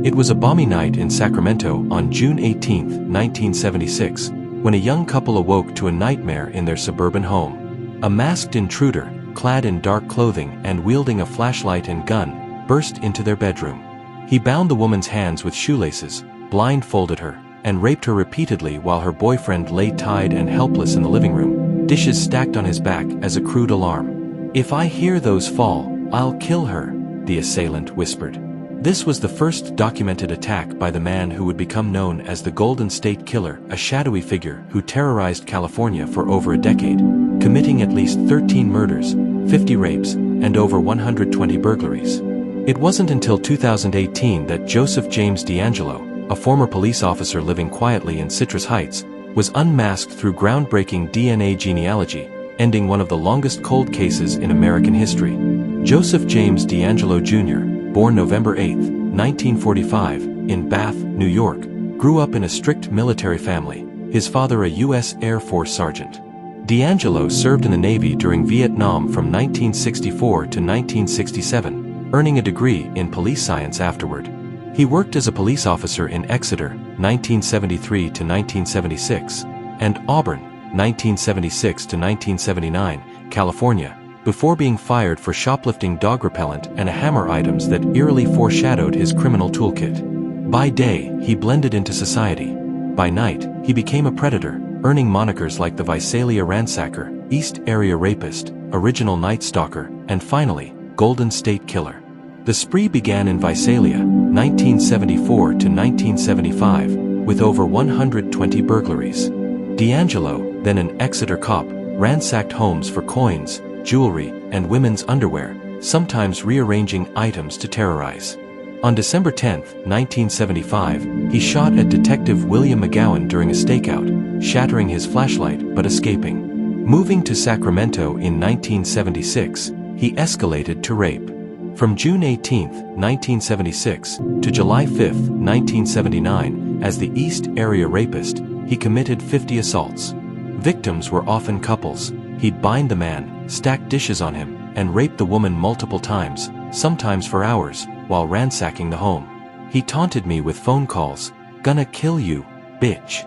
It was a balmy night in Sacramento on June 18, 1976, when a young couple awoke to a nightmare in their suburban home. A masked intruder, clad in dark clothing and wielding a flashlight and gun, burst into their bedroom. He bound the woman's hands with shoelaces, blindfolded her, and raped her repeatedly while her boyfriend lay tied and helpless in the living room, dishes stacked on his back as a crude alarm. "If I hear those fall, I'll kill her," the assailant whispered. This was the first documented attack by the man who would become known as the Golden State Killer, a shadowy figure who terrorized California for over a decade, committing at least 13 murders, 50 rapes, and over 120 burglaries. It wasn't until 2018 that Joseph James DeAngelo, a former police officer living quietly in Citrus Heights, was unmasked through groundbreaking DNA genealogy, ending one of the longest cold cases in American history. Joseph James DeAngelo Jr., born November 8, 1945, in Bath, New York, grew up in a strict military family, his father a U.S. Air Force sergeant. DeAngelo served in the Navy during Vietnam from 1964 to 1967, earning a degree in police science afterward. He worked as a police officer in Exeter, 1973 to 1976, and Auburn, 1976 to 1979, California, before being fired for shoplifting dog repellent and a hammer, items that eerily foreshadowed his criminal toolkit. By day, he blended into society. By night, he became a predator, earning monikers like the Visalia Ransacker, East Area Rapist, Original Night Stalker, and finally, Golden State Killer. The spree began in Visalia, 1974 to 1975, with over 120 burglaries. DeAngelo, then an Exeter cop, ransacked homes for coins, jewelry, and women's underwear, sometimes rearranging items to terrorize. On December 10, 1975, he shot at Detective William McGowan during a stakeout, shattering his flashlight but escaping. Moving to Sacramento in 1976, he escalated to rape. From June 18, 1976, to July 5, 1979, as the East Area Rapist, he committed 50 assaults. Victims were often couples. He'd bind the man, stack dishes on him, and rape the woman multiple times, sometimes for hours, while ransacking the home. He taunted me with phone calls, "Gonna kill you, bitch."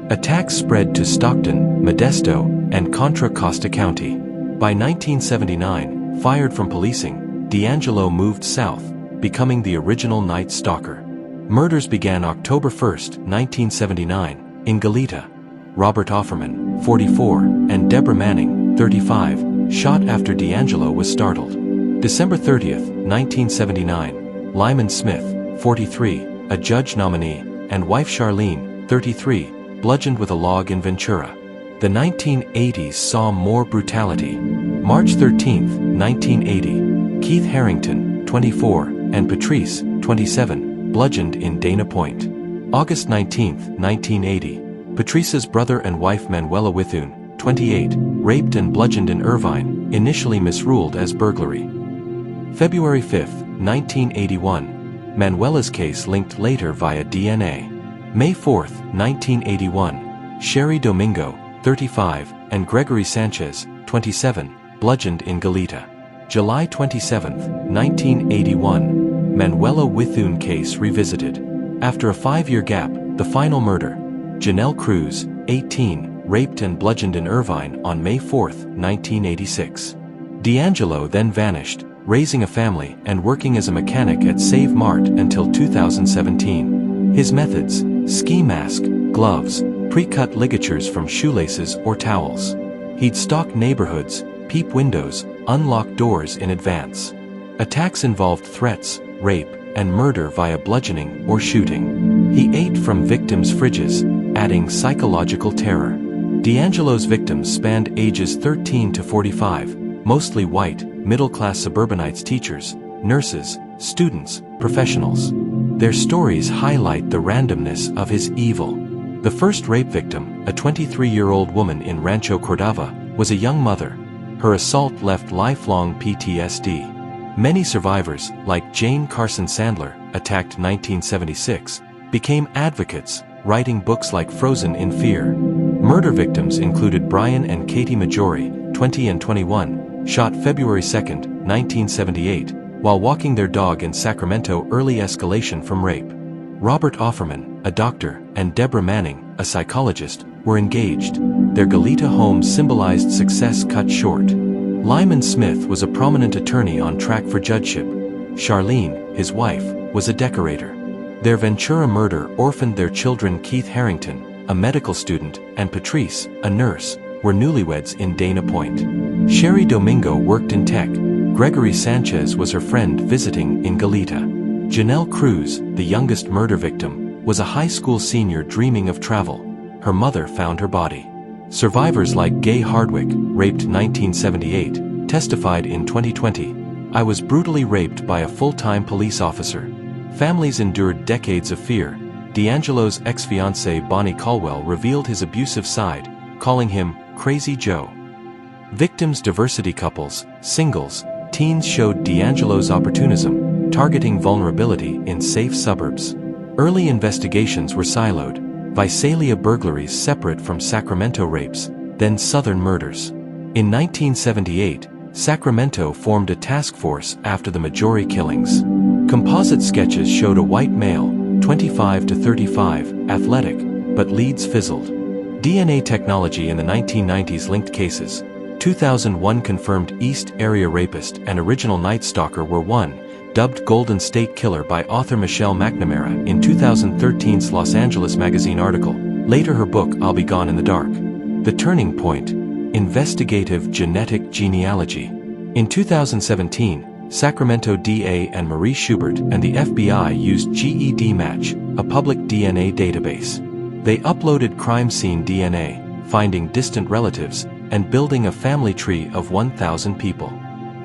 Attacks spread to Stockton, Modesto, and Contra Costa County. By 1979, fired from policing, DeAngelo moved south, becoming the original Night Stalker. Murders began October 1, 1979, in Goleta. Robert Offerman, 44, and Deborah Manning, 35, shot after DeAngelo was startled. December 30, 1979, Lyman Smith, 43, a judge nominee, and wife Charlene, 33, bludgeoned with a log in Ventura. The 1980s saw more brutality. March 13, 1980, Keith Harrington, 24, and Patrice, 27, bludgeoned in Dana Point. August 19, 1980, Patrice's brother and wife Manuela Withun, 28, raped and bludgeoned in Irvine, initially misruled as burglary. February 5, 1981, Manuela's case linked later via DNA. May 4, 1981, Sherry Domingo, 35, and Gregory Sanchez, 27, bludgeoned in Goleta. July 27, 1981, Manuela Withun case revisited. After a 5-year gap, the final murder. Janelle Cruz, 18, raped and bludgeoned in Irvine on May 4, 1986. DeAngelo then vanished, raising a family and working as a mechanic at Save Mart until 2017. His methods: ski mask, gloves, pre-cut ligatures from shoelaces or towels. He'd stalk neighborhoods, peep windows, unlock doors in advance. Attacks involved threats, rape, and murder via bludgeoning or shooting. He ate from victims' fridges, adding psychological terror. DeAngelo's victims spanned ages 13 to 45, mostly white, middle-class suburbanites, teachers, nurses, students, professionals. Their stories highlight the randomness of his evil. The first rape victim, a 23-year-old woman in Rancho Cordova, was a young mother. Her assault left lifelong PTSD. Many survivors, like Jane Carson Sandler, attacked 1976, became advocates, writing books like Frozen in Fear. Murder victims included Brian and Katie Majori, 20 and 21, shot February 2, 1978, while walking their dog in Sacramento. Early escalation from rape. Robert Offerman, a doctor, and Deborah Manning, a psychologist, were engaged. Their Goleta home symbolized success cut short. Lyman Smith was a prominent attorney on track for judgeship. Charlene, his wife, was a decorator. Their Ventura murder orphaned their children. Keith Harrington, a medical student, and Patrice, a nurse, were newlyweds in Dana Point. Sherry Domingo worked in tech. Gregory Sanchez was her friend visiting in Goleta. Janelle Cruz, the youngest murder victim, was a high school senior dreaming of travel. Her mother found her body. Survivors like Gay Hardwick, raped 1978, testified in 2020. I was brutally raped by a full-time police officer. Families endured decades of fear. DeAngelo's ex-fiancée Bonnie Caldwell revealed his abusive side, calling him Crazy Joe. Victims: diversity couples, singles, teens showed DeAngelo's opportunism, targeting vulnerability in safe suburbs. Early investigations were siloed. Visalia burglaries separate from Sacramento rapes, then Southern murders. In 1978, Sacramento formed a task force after the Majori killings. Composite sketches showed a white male, 25 to 35, athletic, but leads fizzled. DNA technology in the 1990s linked cases. 2001 confirmed East Area Rapist and original Night Stalker were one, dubbed Golden State Killer by author Michelle McNamara in 2013's Los Angeles Magazine article. Later her book I'll Be Gone in the Dark. The Turning Point. Investigative Genetic Genealogy. In 2017, Sacramento DA and Marie Schubert and the FBI used GEDmatch, a public DNA database. They uploaded crime scene DNA, finding distant relatives, and building a family tree of 1,000 people.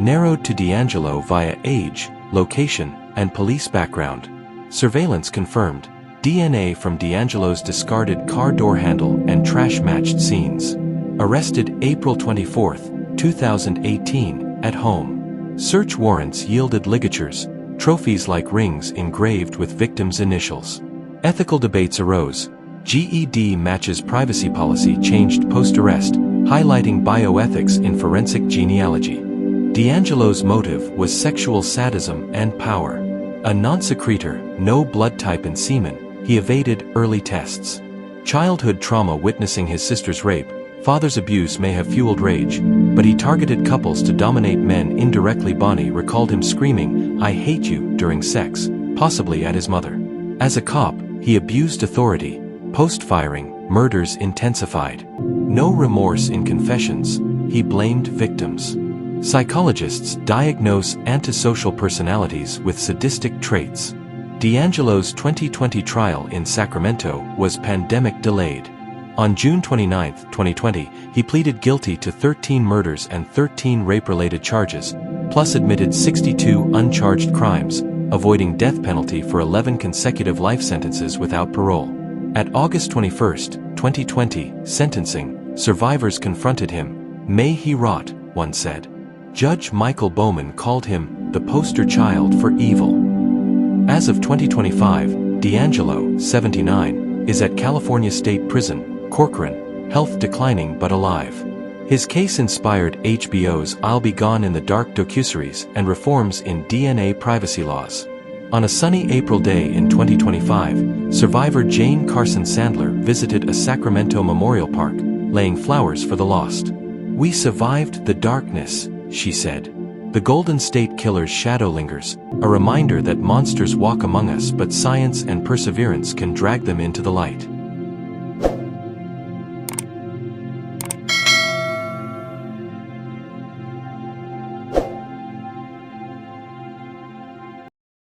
Narrowed to DeAngelo via age, location, and police background. Surveillance confirmed. DNA from DeAngelo's discarded car door handle and trash matched scenes. Arrested April 24, 2018, at home. Search warrants yielded ligatures, trophies like rings engraved with victims' initials. Ethical debates arose. GEDmatch's privacy policy changed post-arrest, highlighting bioethics in forensic genealogy. DeAngelo's motive was sexual sadism and power. A non-secretor, no blood type in semen, he evaded early tests. Childhood trauma: witnessing his sister's rape, father's abuse may have fueled rage, but he targeted couples to dominate men indirectly. Bonnie recalled him screaming, "I hate you," during sex, possibly at his mother. As a cop, he abused authority. Post-firing, murders intensified. No remorse in confessions, he blamed victims. Psychologists diagnose antisocial personalities with sadistic traits. DeAngelo's 2020 trial in Sacramento was pandemic delayed. On June 29, 2020, he pleaded guilty to 13 murders and 13 rape-related charges, plus admitted 62 uncharged crimes, avoiding death penalty for 11 consecutive life sentences without parole. At August 21, 2020, sentencing, survivors confronted him. "May he rot," one said. Judge Michael Bowman called him the poster child for evil. As of 2025, DeAngelo, 79, is at California State Prison, Corcoran, health declining but alive. His case inspired HBO's I'll Be Gone in the Dark docuseries and reforms in DNA privacy laws. On a sunny April day in 2025, survivor Jane Carson Sandler visited a Sacramento memorial park, laying flowers for the lost. "We survived the darkness," she said. "The Golden State Killer's shadow lingers, a reminder that monsters walk among us, but science and perseverance can drag them into the light."